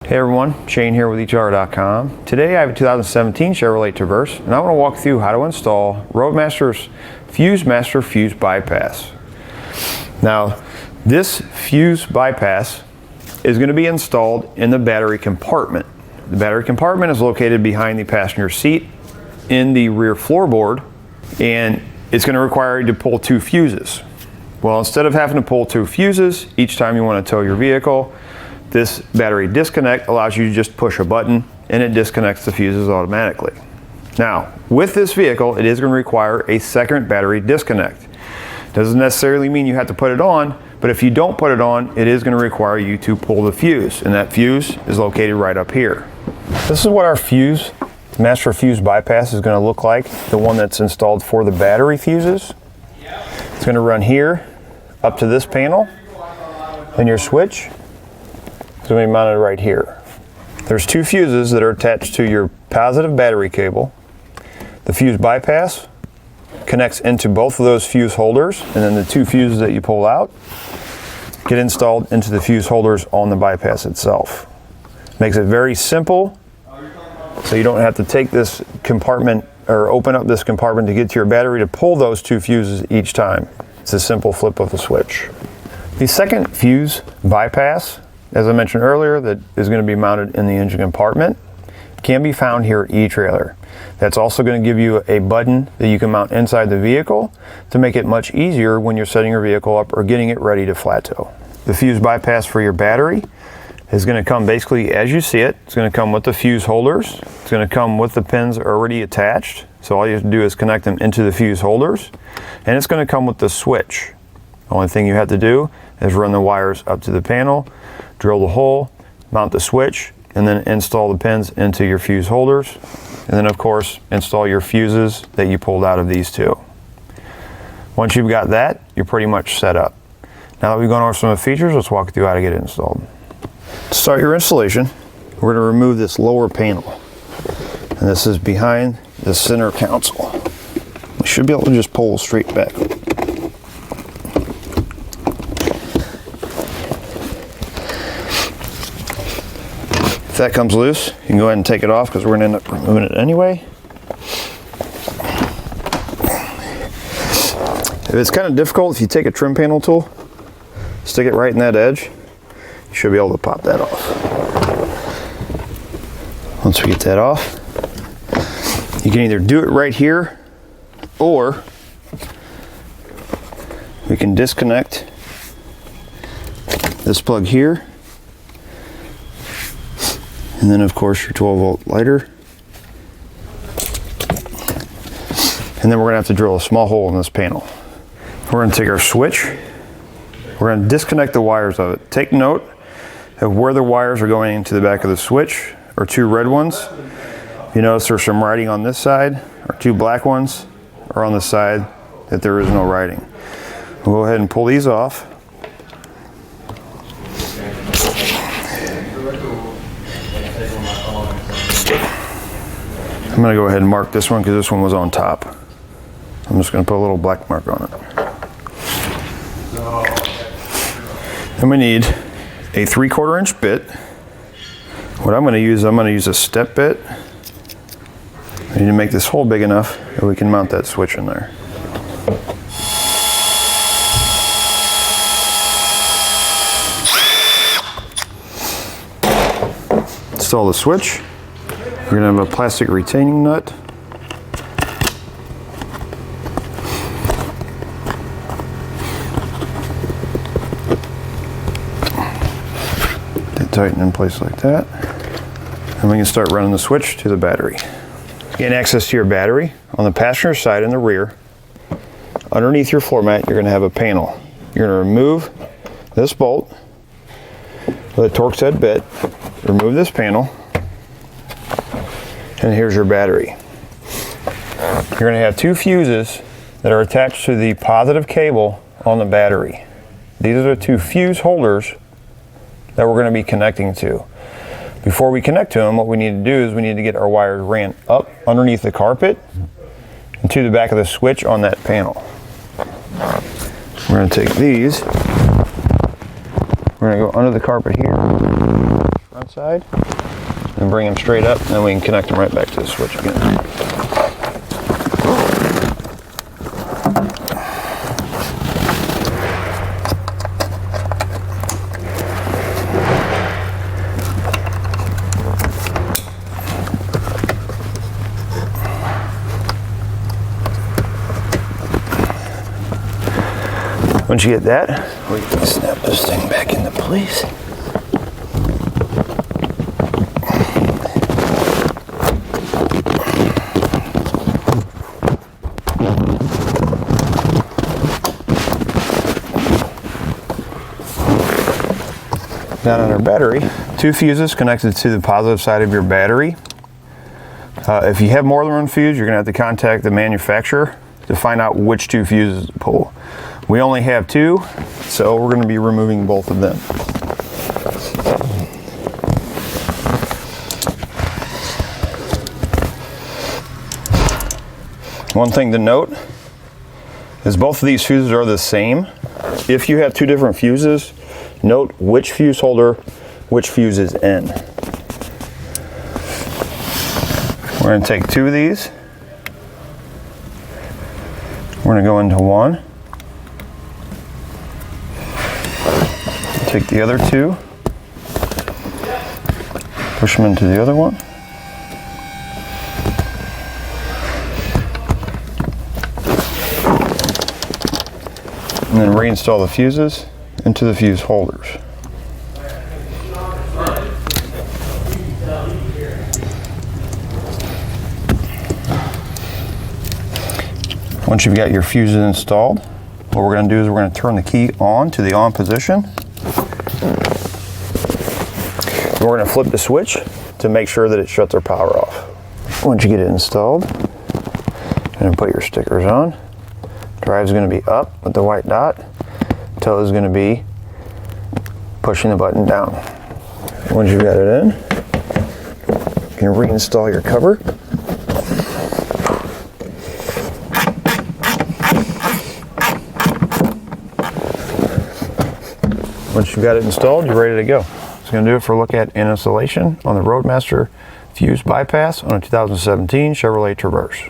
Hey everyone, Shane here with eTR.com. Today I have a 2017 Chevrolet Traverse and I want to walk through how to install Roadmaster's FuseMaster fuse bypass. Now this fuse bypass is going to be installed in the battery compartment. The battery compartment is located behind the passenger seat in the rear floorboard, and it's going to require you to pull two fuses. Well, instead of having to pull two fuses each time you want to tow your vehicle, this battery disconnect allows you to just push a button and it disconnects the fuses automatically. Now, with this vehicle, it is going to require a second battery disconnect. Doesn't necessarily mean you have to put it on, but if you don't put it on, it is going to require you to pull the fuse, and that fuse is located right up here. This is what our FuseMaster fuse bypass is going to look like, the one that's installed for the battery fuses. It's going to run here up to this panel, and your switch is going to be mounted right here. There's two fuses that are attached to your positive battery cable. The fuse bypass connects into both of those fuse holders, and then the two fuses that you pull out get installed into the fuse holders on the bypass itself. Makes it very simple, so you don't have to take this compartment or open up this compartment to get to your battery to pull those two fuses each time. It's a simple flip of the switch. The second fuse bypass, as I mentioned earlier, that is going to be mounted in the engine compartment, can be found here at eTrailer. That's also going to give you a button that you can mount inside the vehicle to make it much easier when you're setting your vehicle up or getting it ready to flat tow. The fuse bypass for your battery is going to come basically as you see it. It's going to come with the fuse holders. It's going to come with the pins already attached. So all you have to do is connect them into the fuse holders. And it's going to come with the switch. The only thing you have to do is run the wires up to the panel, drill the hole, mount the switch, and then install the pins into your fuse holders. And then of course, install your fuses that you pulled out of these two. Once you've got that, you're pretty much set up. Now that we've gone over some of the features, let's walk through how to get it installed. To start your installation, we're going to remove this lower panel. And this is behind the center console. We should be able to just pull straight back. If that comes loose, you can go ahead and take it off because we're going to end up removing it anyway. If it's kind of difficult, if you take a trim panel tool, stick it right in that edge, you should be able to pop that off. Once we get that off, you can either do it right here, or we can disconnect this plug here, and then of course your 12-volt lighter, and then we're going to have to drill a small hole in this panel. We're going to take our switch, we're going to disconnect the wires of it. Take note of where the wires are going into the back of the switch, or two red ones. You notice there's some writing on this side, or two black ones are on the side that there is no writing. We'll go ahead and pull these off. I'm going to go ahead and mark this one because this one was on top. I'm just going to put a little black mark on it. Then we need a 3/4 inch bit. What I'm going to use a step bit. I need to make this hole big enough that we can mount that switch in there. Install the switch. You're going to have a plastic retaining nut. Tighten in place like that, and we can start running the switch to the battery. Gain access to your battery on the passenger side in the rear. Underneath your floor mat, you're going to have a panel. You're going to remove this bolt with a Torx head bit, remove this panel, and here's your battery. You're going to have two fuses that are attached to the positive cable on the battery. These are the two fuse holders that we're going to be connecting to. Before we connect to them, what we need to do is we need to get our wires ran up underneath the carpet and to the back of the switch on that panel. We're going to take these, we're going to go under the carpet here, front side and bring them straight up, and then we can connect them right back to the switch again. Once you get that, we can snap this thing back into place. Down on our battery, 2 fuses connected to the positive side of your battery. If you have more than one fuse, you're going to have to contact the manufacturer to find out which 2 fuses to pull. We only have 2, so we're going to be removing both of them. One thing to note is both of these fuses are the same. If you have 2 different fuses, note which fuse holder which fuse is in. We're going to take 2 of these. We're going to go into one. Take the other 2, push them into the other one, and then reinstall the fuses into the fuse holders. Once you've got your fuses installed, what we're going to do is we're going to turn the key on to the on position. We're going to flip the switch to make sure that it shuts our power off. Once you get it installed, you're going to put your stickers on. Drive's going to be up with the white dot. Toe is going to be pushing the button down. Once you've got it in, you can reinstall your cover. Once you've got it installed, you're ready to go. It's going to do it for a look at installation on the Roadmaster Fuse Bypass on a 2017 Chevrolet Traverse.